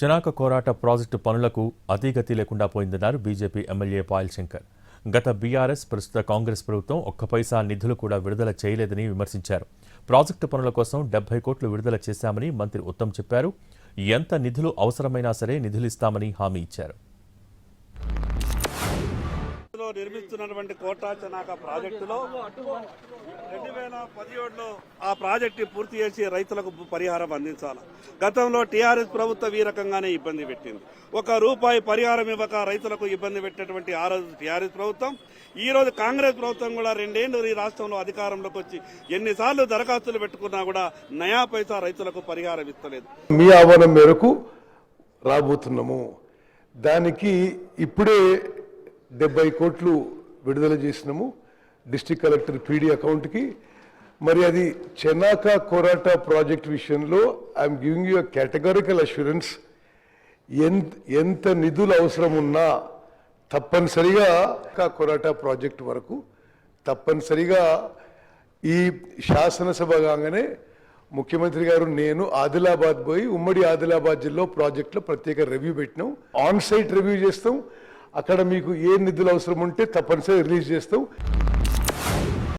Chanaka కోరాట project పనులకు అతీగతి లేకుండా పోయిందన్నారు BJP MLA Payal Shankar. గత బీఆర్ఎస్ ప్రస్తుత కాంగ్రెస్ ప్రభుత్వం ఒక్క పైసా నిధులు కూడా విడుదల చేయలేదని విమర్శించారు. ప్రాజెక్టు పనుల కోసం 70 కోట్లు విడుదల చేశామని మంత్రి ఉత్తమ్ చెప్పారు. ఎంత నిధులు అవసరమైనా సరే నిధులిస్తామని హామీ ఇచ్చారు. నిర్మిస్తున్నటువంటి కోటా చెనాక ప్రాజెక్టులో 2017లో ఆ ప్రాజెక్టు పూర్తి చేసి రైతులకు పరిహారం అందించాలి. గతంలో టీఆర్ఎస్ ప్రభుత్వం ఈ రకంగానే ఇబ్బంది పెట్టింది. ₹1 పరిహారం ఇవ్వక రైతులకు ఇబ్బంది పెట్టినటువంటి ఆ రోజు టీఆర్ఎస్ ప్రభుత్వం, ఈ రోజు కాంగ్రెస్ ప్రభుత్వం కూడా 2 ఏళ్లు ఈ రాష్ట్రంలో అధికారంలోకి వచ్చి ఎన్నిసార్లు దరఖాస్తులు పెట్టుకున్నా కూడా నయా పైసా రైతులకు పరిహారం ఇస్తలేదు. మీ ఆహ్వానం మేరకు రాబోతున్నాము. దానికి ఇప్పుడే 70 కోట్లు విడుదల చేసినాము డిస్ట్రిక్ట్ కలెక్టర్ పీడీ అకౌంట్కి. మరి అది చెనాక కోరాట ప్రాజెక్ట్ విషయంలో I'm giving you categorical assurance. ఎంత నిధులు అవసరం ఉన్నా తప్పనిసరిగా కోరాట ప్రాజెక్ట్ వరకు తప్పనిసరిగా ఈ శాసనసభ కాగానే ముఖ్యమంత్రి గారు నేను ఆదిలాబాద్ పోయి ఉమ్మడి ఆదిలాబాద్ జిల్లా ప్రాజెక్టులో ప్రత్యేక రివ్యూ పెట్టినాం. ఆన్ సైట్ రివ్యూ చేస్తాం. అక్కడ మీకు ఏ నిధులు అవసరం ఉంటే తప్పనిసరిగా రిలీజ్ చేస్తాం.